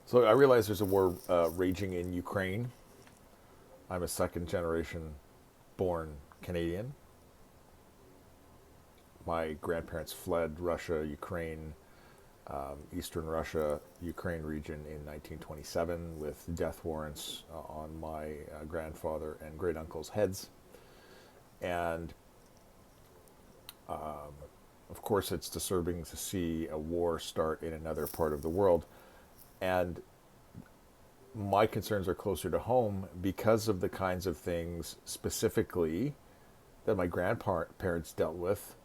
So I realize there's a war raging in Ukraine. I'm a second generation born Canadian. My grandparents fled Russia, Ukraine, Eastern Russia, Ukraine region in 1927 with death warrants on my grandfather and great uncle's heads. And of course, it's disturbing to see a war start in another part of the world. And my concerns are closer to home because of the kinds of things specifically that my grandparents dealt with.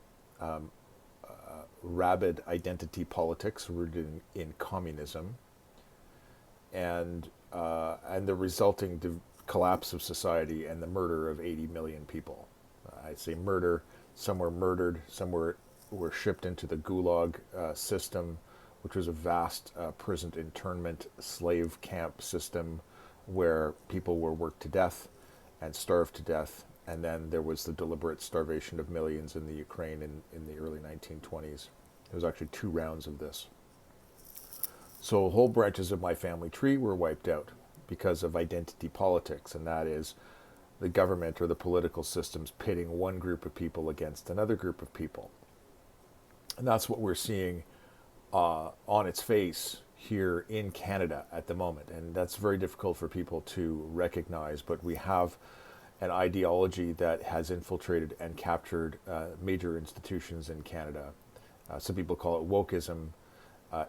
Rabid identity politics rooted in communism, and the resulting collapse of society and the murder of 80 million people. I'd say murder. Some were murdered. Some were shipped into the Gulag system, which was a vast prison internment slave camp system where people were worked to death and starved to death. And then there was the deliberate starvation of millions in the Ukraine in the early 1920s. There was actually two rounds of this. So whole branches of my family tree were wiped out because of identity politics, and that is the government or the political systems pitting one group of people against another group of people. And that's what we're seeing on its face here in Canada at the moment. And that's very difficult for people to recognize, but we have an ideology that has infiltrated and captured major institutions in Canada. Some people call it wokeism.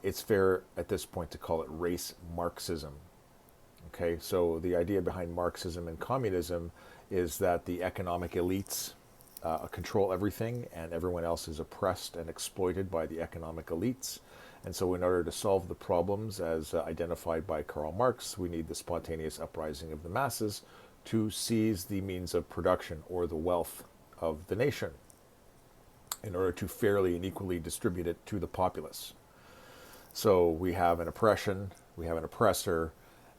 It's fair at this point to call it race Marxism. Okay, so the idea behind Marxism and communism is that the economic elites control everything and everyone else is oppressed and exploited by the economic elites. And so in order to solve the problems as identified by Karl Marx, we need the spontaneous uprising of the masses to seize the means of production or the wealth of the nation in order to fairly and equally distribute it to the populace. So we have an oppression, we have an oppressor,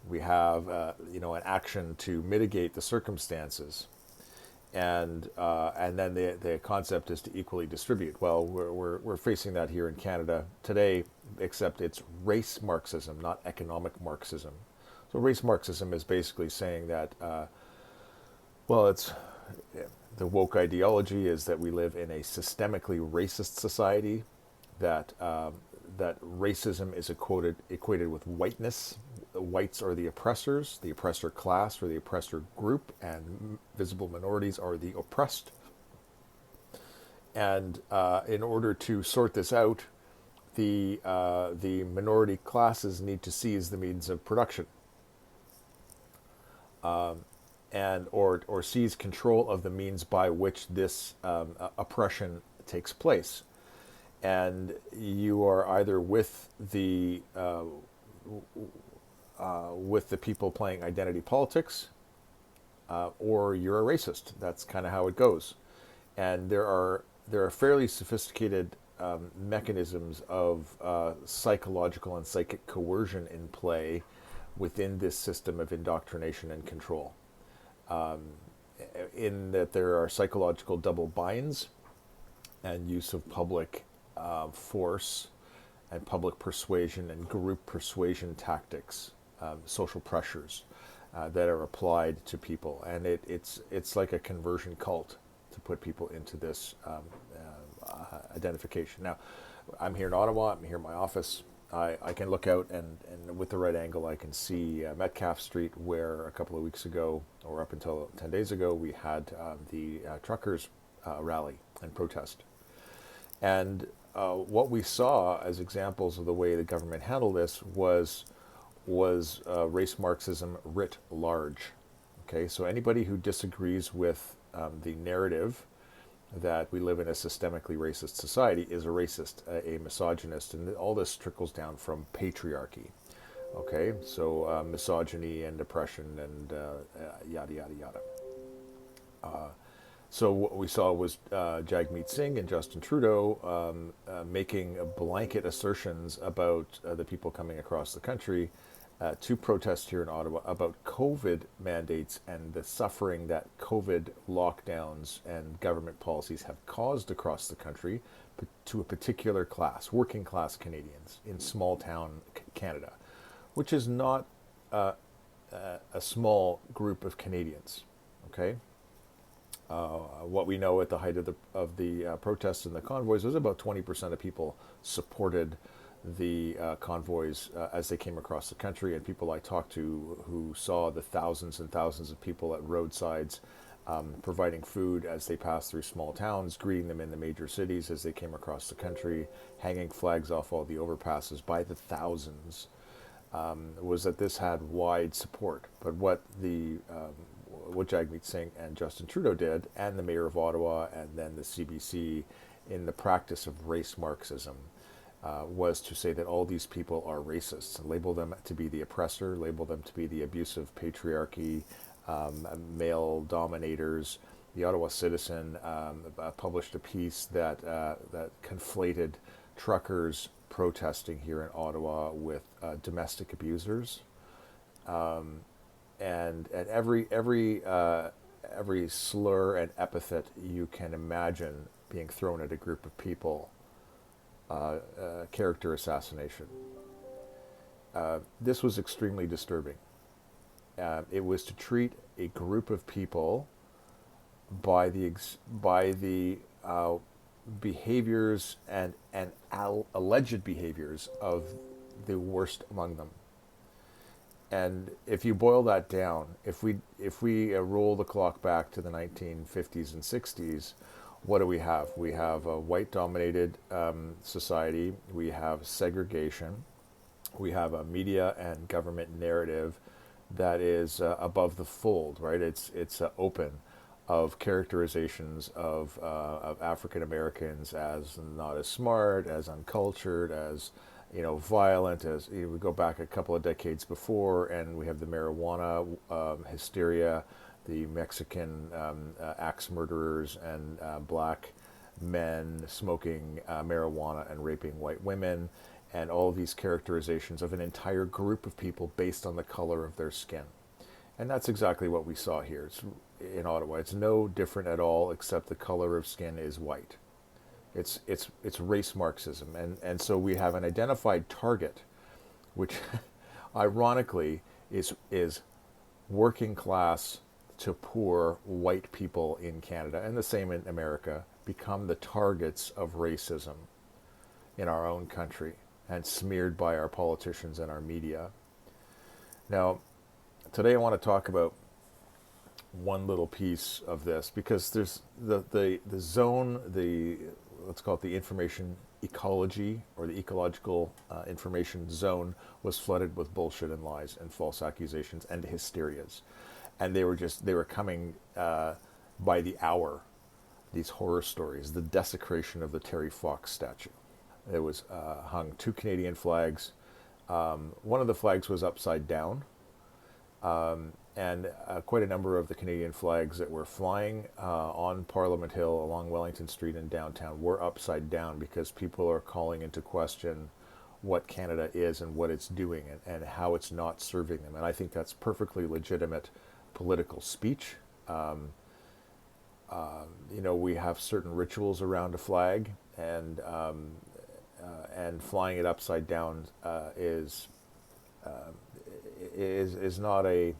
we have an action to mitigate the circumstances, and then the concept is to equally distribute. Well, we're facing that here in Canada today, except it's race Marxism, not economic Marxism. So race Marxism is basically saying that it's the woke ideology is that we live in a systemically racist society, that that racism is equated with whiteness. The whites are the oppressors, the oppressor class or the oppressor group, and visible minorities are the oppressed. And in order to sort this out, the minority classes need to seize the means of production, and or seize control of the means by which this oppression takes place. And you are either with the people playing identity politics, or you're a racist. That's kind of how it goes. And there are fairly sophisticated mechanisms of psychological and psychic coercion in play within this system of indoctrination and control. In that there are psychological double binds and use of public force and public persuasion and group persuasion tactics, social pressures that are applied to people, and it's like a conversion cult to put people into this identification. Now, I'm here in Ottawa. I'm here in my office. I can look out and with the right angle, I can see Metcalfe Street, where a couple of weeks ago, or up until 10 days ago, we had the truckers rally and protest. And what we saw as examples of the way the government handled this was race Marxism writ large. Okay, so anybody who disagrees with the narrative that we live in a systemically racist society is a racist, a misogynist, and all this trickles down from patriarchy. Okay, so misogyny and oppression and yada yada yada. So what we saw was Jagmeet Singh and Justin Trudeau making blanket assertions about the people coming across the country to protest here in Ottawa about COVID mandates and the suffering that COVID lockdowns and government policies have caused across the country to a particular class, working class Canadians in small town Canada, which is not a small group of Canadians. Okay, what we know at the height of the protests and the convoys was about 20% of people supported the convoys as they came across the country, and people I talked to who saw the thousands and thousands of people at roadsides providing food as they passed through small towns, greeting them in the major cities as they came across the country, hanging flags off all the overpasses by the thousands, was that this had wide support. But what Jagmeet Singh and Justin Trudeau did, and the mayor of Ottawa, and then the CBC, in the practice of race Marxism, was to say that all these people are racists, and label them to be the oppressor, label them to be the abusive patriarchy, male dominators. The Ottawa Citizen published a piece that conflated truckers protesting here in Ottawa with domestic abusers, and every slur and epithet you can imagine being thrown at a group of people. Character assassination. This was extremely disturbing. It was to treat a group of people by the behaviors and alleged behaviors of the worst among them. And if you boil that down, if we roll the clock back to the 1950s and 60s, what do we have? We have a white-dominated society. We have segregation. We have a media and government narrative that is above the fold, right? It's open, of characterizations of African Americans as not as smart, as uncultured, as violent. As we go back a couple of decades before, and we have the marijuana hysteria, the Mexican axe murderers, and black men smoking marijuana and raping white women, and all these characterizations of an entire group of people based on the color of their skin. And that's exactly what we saw here. In Ottawa. It's no different at all, except the color of skin is white. It's race Marxism, and so we have an identified target, which ironically is working class to poor white people in Canada, and the same in America, become the targets of racism in our own country and smeared by our politicians and our media. Now, today I want to talk about one little piece of this, because there's the zone, let's call it the information ecology, or the ecological information zone, was flooded with bullshit and lies and false accusations and hysterias. And they were coming by the hour, these horror stories. The desecration of the Terry Fox statue. It was hung 2 Canadian flags. One of the flags was upside down. And quite a number of the Canadian flags that were flying on Parliament Hill, along Wellington Street in downtown, were upside down, because people are calling into question what Canada is and what it's doing, and how it's not serving them. And I think that's perfectly legitimate political speech. We have certain rituals around a flag, and flying it upside down is not a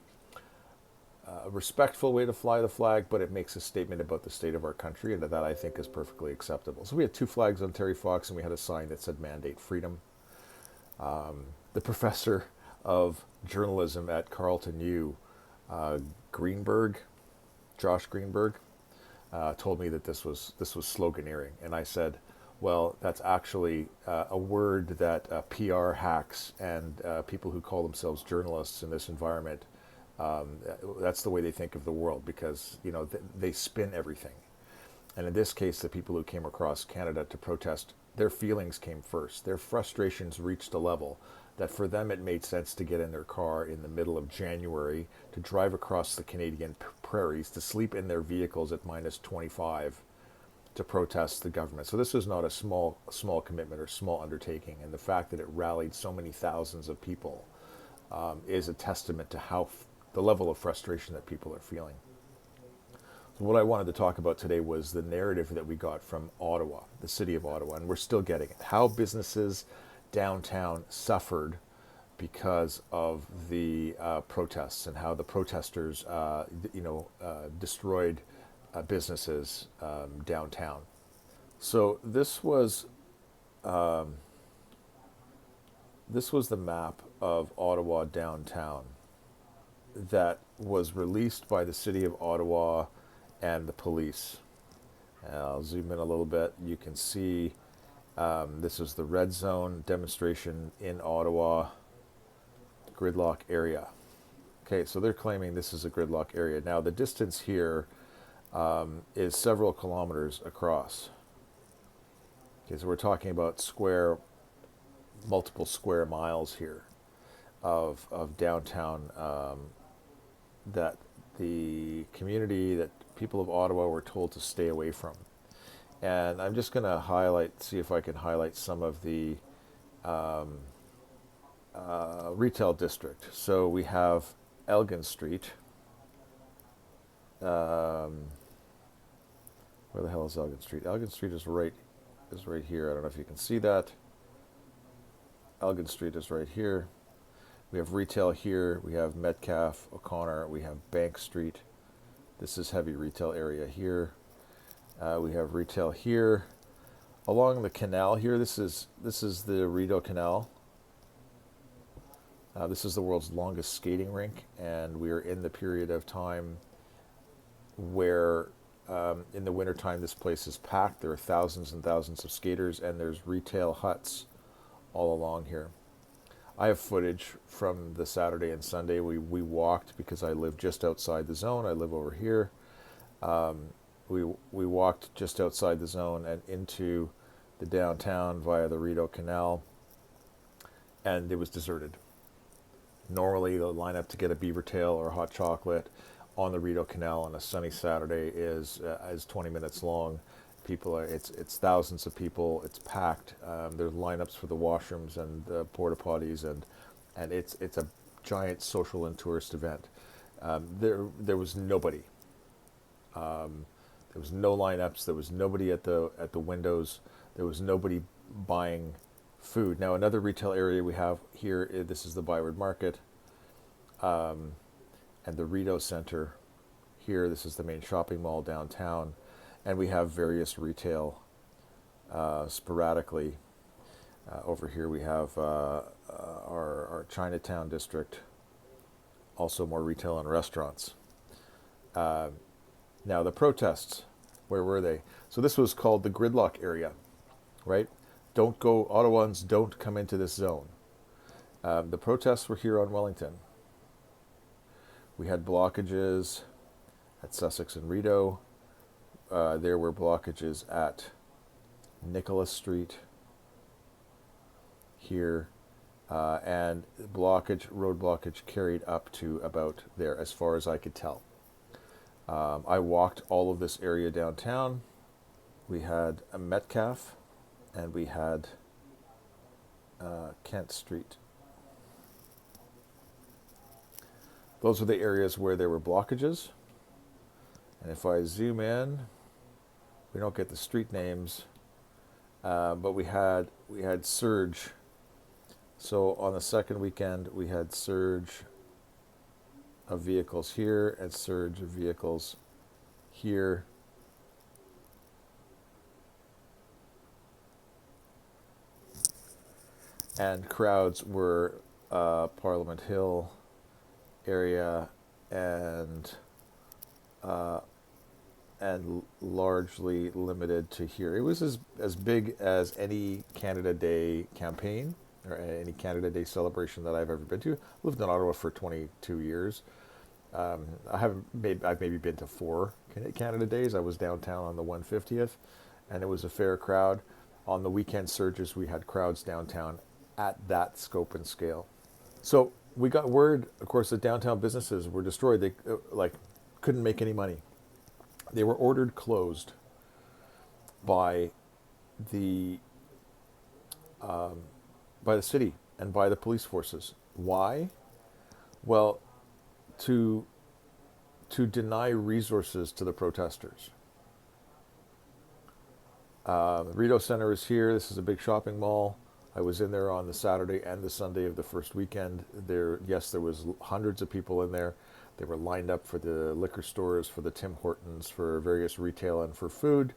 respectful way to fly the flag, but it makes a statement about the state of our country, and that I think is perfectly acceptable. So we had 2 flags on Terry Fox, and we had a sign that said "Mandate Freedom." The professor of journalism at Carleton U, Josh Greenberg, told me that this was sloganeering, and I said, well, that's actually a word that PR hacks and people who call themselves journalists in this environment, that's the way they think of the world, because they spin everything. And in this case, the people who came across Canada to protest, their feelings came first. Their frustrations reached a level that for them it made sense to get in their car in the middle of January, to drive across the Canadian prairies, to sleep in their vehicles at -25, to protest the government. So this is not a small commitment or small undertaking, and the fact that it rallied so many thousands of people is a testament to the level of frustration that people are feeling. So what I wanted to talk about today was the narrative that we got from Ottawa, the city of Ottawa, and we're still getting it. How businesses downtown suffered because of the protests and how the protesters, destroyed businesses downtown. So this was the map of Ottawa downtown that was released by the city of Ottawa and the police. And I'll zoom in a little bit. You can see this is the red zone demonstration in Ottawa, gridlock area. Okay, so they're claiming this is a gridlock area. Now the distance here is several kilometers across. Okay, so we're talking about multiple square miles here of downtown that the community, that people of Ottawa were told to stay away from. And I'm just going to see if I can highlight some of the retail district. So we have Elgin Street. Where the hell is Elgin Street? Elgin Street is right here. I don't know if you can see that. Elgin Street is right here. We have retail here. We have Metcalfe, O'Connor. We have Bank Street. This is heavy retail area here. We have retail here. Along the canal here, this is the Rideau Canal. This is the world's longest skating rink, and we are in the period of time where in the wintertime this place is packed. There are thousands and thousands of skaters, and there's retail huts all along here. I have footage from the Saturday and Sunday. We walked because I live just outside the zone. I live over here. We walked just outside the zone and into the downtown via the Rideau Canal, and it was deserted. Normally, the lineup to get a beaver tail or a hot chocolate on the Rideau Canal on a sunny Saturday is 20 minutes long. It's thousands of people. It's packed. There's lineups for the washrooms and the porta potties, and it's a giant social and tourist event. There was nobody. There was no lineups. There was nobody at the windows. There was nobody buying food. Now another retail area we have here. This is the Byward Market, and the Rideau Center. Here, this is the main shopping mall downtown. And we have various retail sporadically. Over here we have our Chinatown district, also more retail and restaurants. Now the protests, where were they? So this was called the gridlock area, right? Ottawans don't come into this zone. The protests were here on Wellington. We had blockages at Sussex and Rideau. There were blockages at Nicholas Street here, and road blockage carried up to about there as far as I could tell. I walked all of this area downtown. We had a Metcalfe, and we had Kent Street. Those are the areas where there were blockages. And if I zoom in, we don't get the street names, but we had surge. So on the second weekend, we had surge of vehicles here and surge of vehicles here. And crowds were Parliament Hill area and largely limited to here. It was as big as any Canada Day campaign or any Canada Day celebration that I've ever been to. I lived in Ottawa for 22 years. I've maybe been to 4 Canada Days. I was downtown on the 150th, and it was a fair crowd. On the weekend surges, we had crowds downtown at that scope and scale. So we got word, of course, that downtown businesses were destroyed. They couldn't make any money. They were ordered closed by the city and by the police forces. Why? Well, to deny resources to the protesters. The Rideau Center is here. This is a big shopping mall. I was in there on the Saturday and the Sunday of the first weekend. Yes, there was hundreds of people in there. They were lined up for the liquor stores, for the Tim Hortons, for various retail and for food.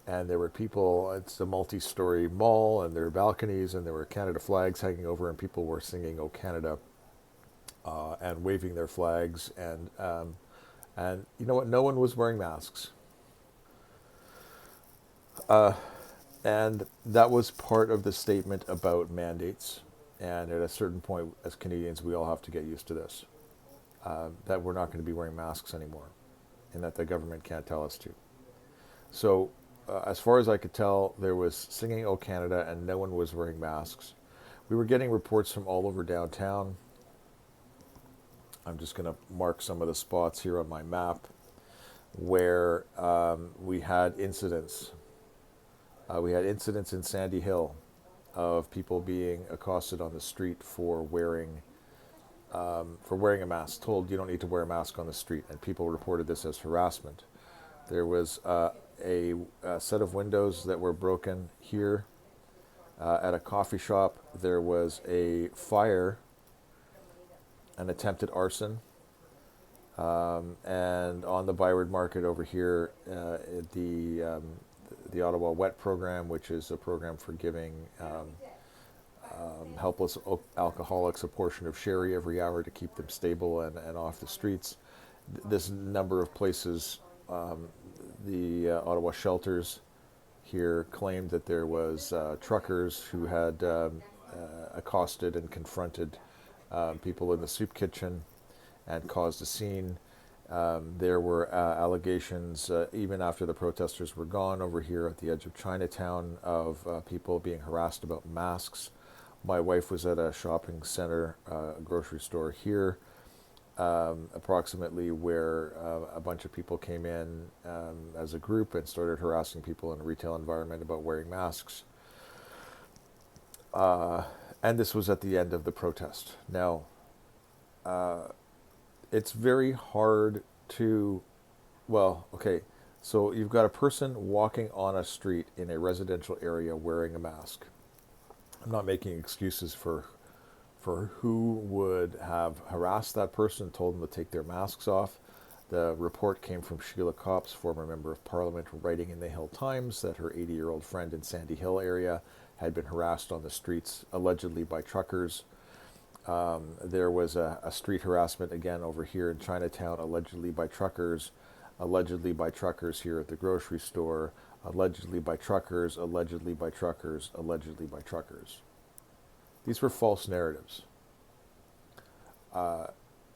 And there were people, it's a multi-story mall, and there were balconies, and there were Canada flags hanging over, and people were singing "O Canada" and waving their flags. And you know what? No one was wearing masks. And that was part of the statement about mandates. And at a certain point, as Canadians, we all have to get used to this, that we're not going to be wearing masks anymore, and that the government can't tell us to. So, as far as I could tell, there was singing "O Canada" and no one was wearing masks. We were getting reports from all over downtown. I'm just going to mark some of the spots here on my map where we had incidents. We had incidents in Sandy Hill of people being accosted on the street for wearing a mask, told you don't need to wear a mask on the street, and people reported this as harassment. There was a set of windows that were broken here at a coffee shop. There was a fire, an attempted arson, and on the Byward Market over here, the Ottawa Wet program, which is a program for giving helpless alcoholics a portion of sherry every hour to keep them stable and off the streets. This number of places, the Ottawa shelters here claimed that there was truckers who had accosted and confronted people in the soup kitchen and caused a scene. There were allegations, even after the protesters were gone, over here at the edge of Chinatown, of people being harassed about masks. My wife was at a shopping center, a grocery store here, approximately, where a bunch of people came in as a group and started harassing people in a retail environment about wearing masks. And this was at the end of the protest. Now, it's very hard to, well, okay, so you've got a person walking on a street in a residential area wearing a mask. I'm not making excuses for who would have harassed that person, told them to take their masks off. The report came from Sheila Copps, former member of Parliament, writing in the Hill Times that her 80-year-old friend in Sandy Hill area had been harassed on the streets, allegedly by truckers. There was a street harassment again over here in Chinatown, allegedly by truckers here at the grocery store, allegedly by truckers, allegedly by truckers, allegedly by truckers. These were false narratives.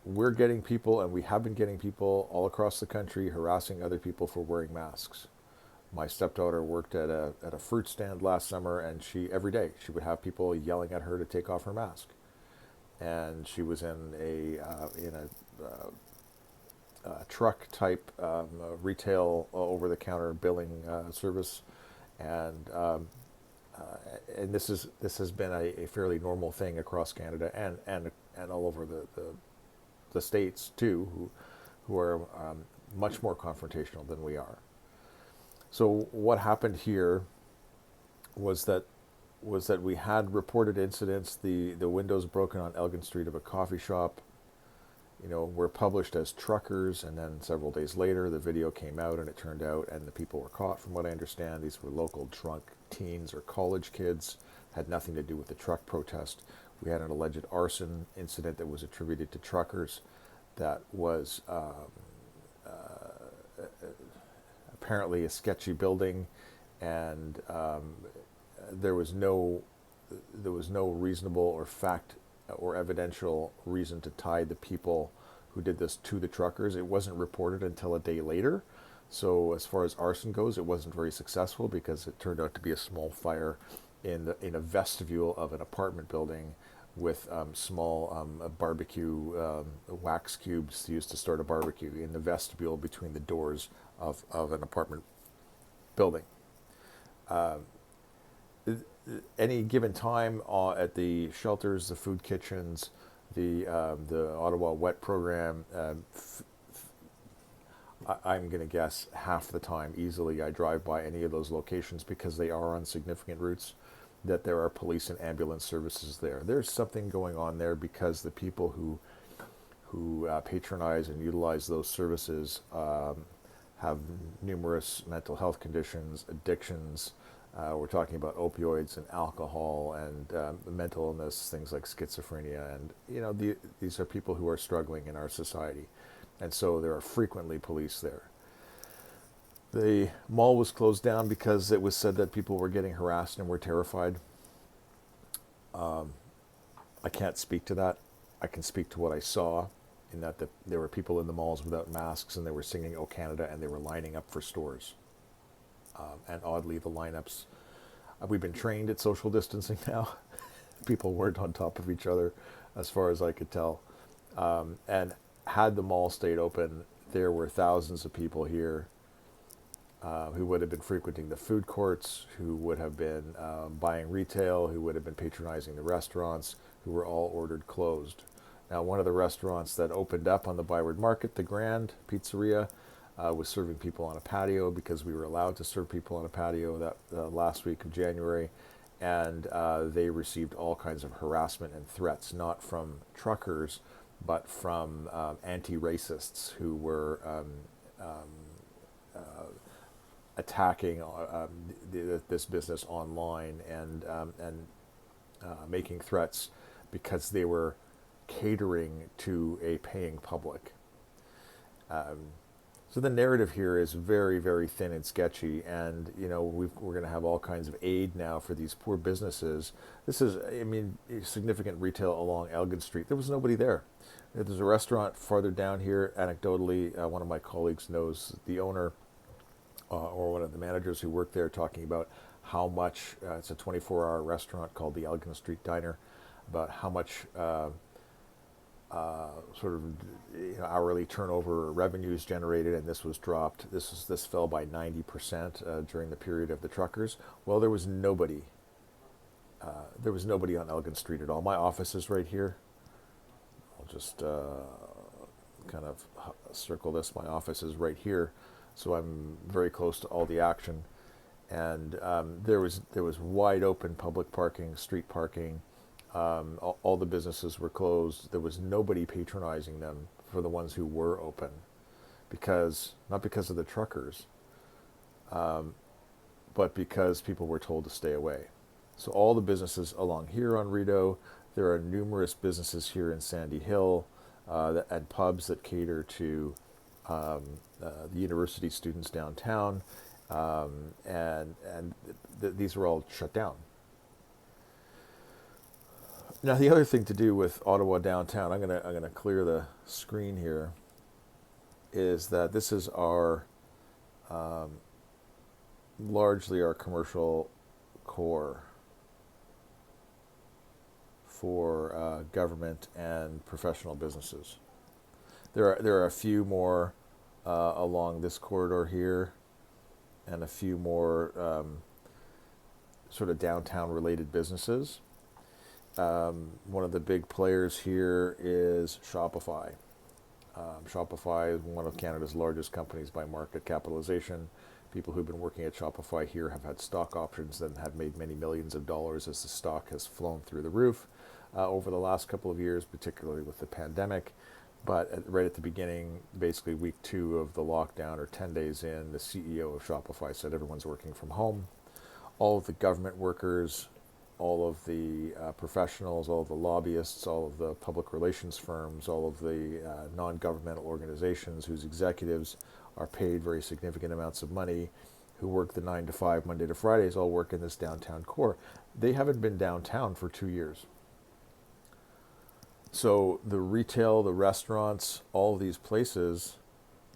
We're getting people, and we have been getting people all across the country harassing other people for wearing masks. My stepdaughter worked at a fruit stand last summer, and every day she would have people yelling at her to take off her mask. And she was in a truck type retail over-the-counter billing service, and this has been a fairly normal thing across Canada and all over the states too, who are much more confrontational than we are. So what happened here was that we had reported incidents. The windows broken on Elgin Street of a coffee shop, were published as truckers, and then several days later the video came out, and it turned out, and the people were caught, from what I understand, these were local drunk teens or college kids, had nothing to do with the truck protest. We had an alleged arson incident that was attributed to truckers that was apparently a sketchy building, and there was no reasonable or fact or evidential reason to tie the people who did this to the truckers. It wasn't reported until a day later. So as far as arson goes, it wasn't very successful because it turned out to be a small fire in a vestibule of an apartment building with small barbecue wax cubes used to start a barbecue in the vestibule between the doors of an apartment building. Any given time at the shelters, the food kitchens, the Ottawa Wet program, I'm going to guess half the time easily I drive by any of those locations because they are on significant routes. that there are police and ambulance services there. There's something going on there because the people who patronize and utilize those services have numerous mental health conditions, addictions. We're talking about opioids and alcohol and mental illness, things like schizophrenia, and these are people who are struggling in our society, and so there are frequently police there. The mall was closed down because it was said that people were getting harassed and were terrified. I can't speak to that. I can speak to what I saw, in that there were people in the malls without masks, and they were singing "O Canada," and they were lining up for stores. And oddly, the lineups, we've been trained at social distancing now. People weren't on top of each other, as far as I could tell. And had the mall stayed open, there were thousands of people here who would have been frequenting the food courts, who would have been buying retail, who would have been patronizing the restaurants, who were all ordered closed. Now, one of the restaurants that opened up on the Byward Market, the Grand Pizzeria, was serving people on a patio, because we were allowed to serve people on a patio that last week of January, and they received all kinds of harassment and threats, not from truckers, but from anti-racists who were attacking this business online and making threats because they were catering to a paying public. So the narrative here is very, very thin and sketchy, and we're going to have all kinds of aid now for these poor businesses. This is, significant retail along Elgin Street. There was nobody there. There's a restaurant farther down here. Anecdotally, one of my colleagues knows the owner or one of the managers who work there, talking about how much, it's a 24-hour restaurant called the Elgin Street Diner, about how much hourly turnover revenues generated, and this was dropped. This fell by 90% during the period of the truckers. Well, there was nobody. There was nobody on Elgin Street at all. My office is right here. I'll just kind of circle this. My office is right here, so I'm very close to all the action. And there was wide open public parking, street parking. All the businesses were closed. There was nobody patronizing them for the ones who were open, not because of the truckers, but because people were told to stay away. So all the businesses along here on Rideau, there are numerous businesses here in Sandy Hill and pubs that cater to the university students downtown, and these are all shut down. Now, the other thing to do with Ottawa downtown, I'm gonna clear the screen here, is that this is our largely our commercial core for government and professional businesses. There are a few more along this corridor here, and a few more sort of downtown related businesses. One of the big players here is Shopify. Shopify is one of Canada's largest companies by market capitalization. People who've been working at Shopify here have had stock options and have made many millions of dollars as the stock has flown through the roof over the last couple of years, particularly with the pandemic. But right at the beginning, basically week 2 of the lockdown, or 10 days in, the CEO of Shopify said everyone's working from home. All of the government workers, all of the professionals, all of the lobbyists, all of the public relations firms, all of the non-governmental organizations whose executives are paid very significant amounts of money, who work the 9 to 5, Monday to Fridays, all work in this downtown core. They haven't been downtown for 2 years. So the retail, the restaurants, all of these places,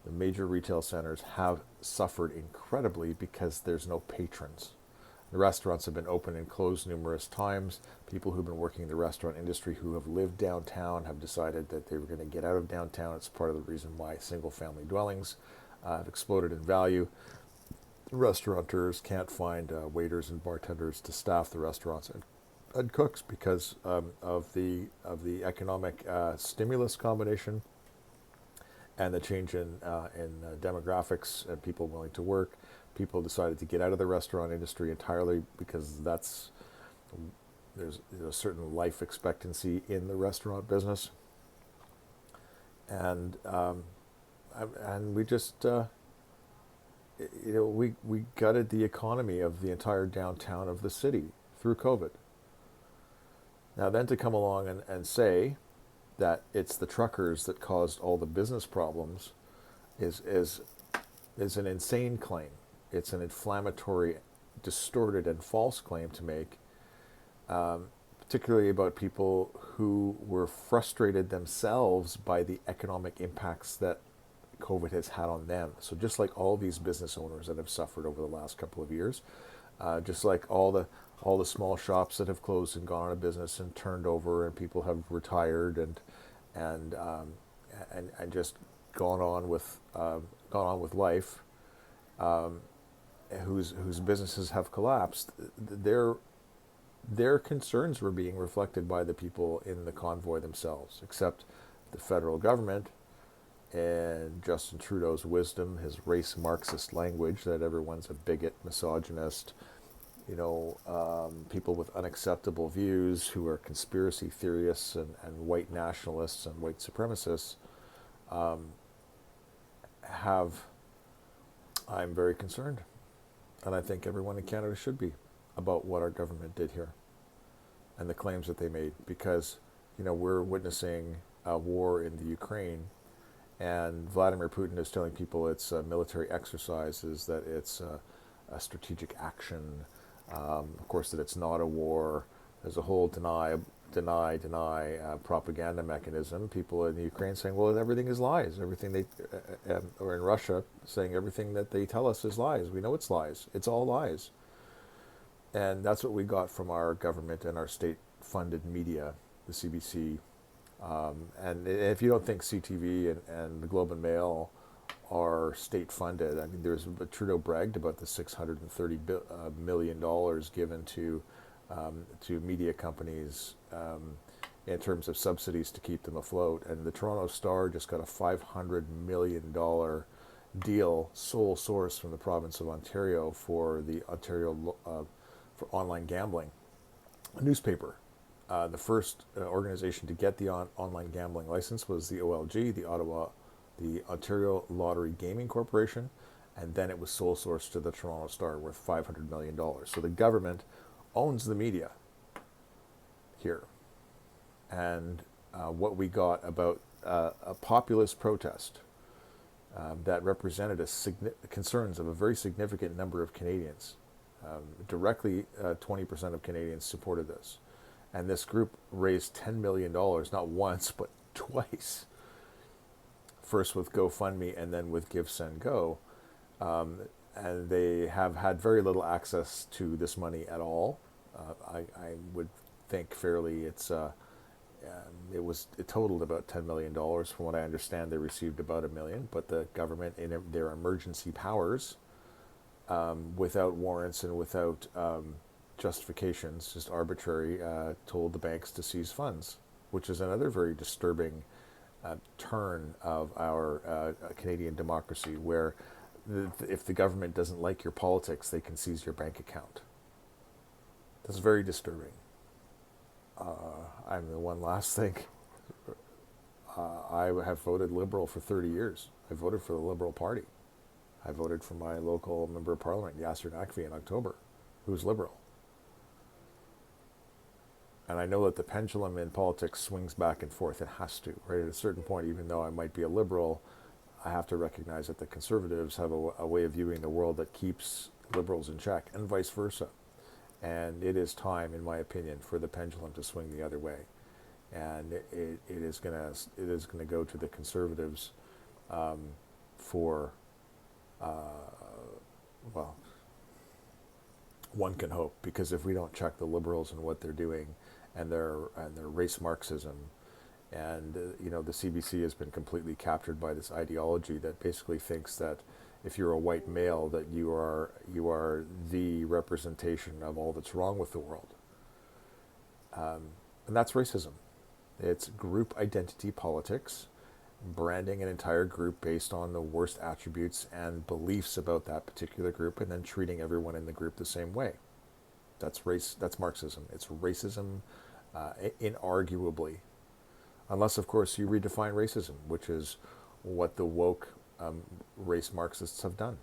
the major retail centers, have suffered incredibly because there's no patrons. The restaurants have been open and closed numerous times. People who've been working in the restaurant industry who have lived downtown have decided that they were going to get out of downtown. It's part of the reason why single-family dwellings have exploded in value. Restaurateurs can't find waiters and bartenders to staff the restaurants and cooks because of the economic stimulus combination and the change in demographics and people willing to work. People decided to get out of the restaurant industry entirely because that's There's a certain life expectancy in the restaurant business, and we just we gutted the economy of the entire downtown of the city through COVID. Now then to come along and say that it's the truckers that caused all the business problems is an insane claim. It's an inflammatory, distorted, and false claim to make, particularly about people who were frustrated themselves by the economic impacts that COVID has had on them. So just like all these business owners that have suffered over the last couple of years, just like all the small shops that have closed and gone out of business and turned over, and people have retired and just gone on with life, whose businesses have collapsed, their concerns were being reflected by the people in the convoy themselves, except the federal government and Justin Trudeau's wisdom, his race Marxist language that everyone's a bigot, misogynist, people with unacceptable views who are conspiracy theorists and white nationalists and white supremacists, I'm very concerned. And I think everyone in Canada should be, about what our government did here and the claims that they made, because, we're witnessing a war in the Ukraine, and Vladimir Putin is telling people it's military exercises, that it's a strategic action, of course, that it's not a war. There's a whole deny propaganda mechanism. People in the Ukraine saying, well, everything is lies. Everything they, or in Russia saying everything that they tell us is lies. We know it's lies. It's all lies. And that's what we got from our government and our state-funded media, the CBC. And if you don't think CTV and the Globe and Mail are state-funded, I mean, Trudeau bragged about the $630 million given to media companies in terms of subsidies to keep them afloat. And the Toronto Star just got a $500 million deal, sole source from the province of Ontario for the Ontario for online gambling, a newspaper. The first organization to get the online gambling license was the OLG, the Ontario Lottery Gaming Corporation, and then it was sole source to the Toronto Star, worth $500 million. So the government owns the media here. And what we got about a populist protest that represented concerns of a very significant number of Canadians. Directly, 20% of Canadians supported this. And this group raised $10 million, not once, but twice. First with GoFundMe and then with Give, Send, Go. And they have had very little access to this money at all. I would think fairly it totaled about $10 million. From what I understand, they received about $1 million, but the government, in their emergency powers, without warrants and without justifications, just arbitrary, told the banks to seize funds, which is another very disturbing turn of our Canadian democracy, where if the government doesn't like your politics, they can seize your bank account. That's very disturbing. I'm the one last thing. I have voted Liberal for 30 years. I voted for the Liberal Party. I voted for my local member of Parliament, Yasser Naqvi, in October, who's Liberal. And I know that the pendulum in politics swings back and forth. It has to, right? At a certain point, even though I might be a Liberal, I have to recognize that the Conservatives have a way of viewing the world that keeps Liberals in check, and vice versa. And it is time, in my opinion, for the pendulum to swing the other way. And it is gonna go to the Conservatives for well, one can hope, because if we don't check the Liberals and what they're doing, and their race Marxism, and the CBC has been completely captured by this ideology that basically thinks that if you're a white male, that you are the representation of all that's wrong with the world, and that's racism. It's group identity politics, branding an entire group based on the worst attributes and beliefs about that particular group, and then treating everyone in the group the same way. That's race. That's Marxism. It's racism, inarguably, unless of course you redefine racism, which is what the woke race Marxists have done.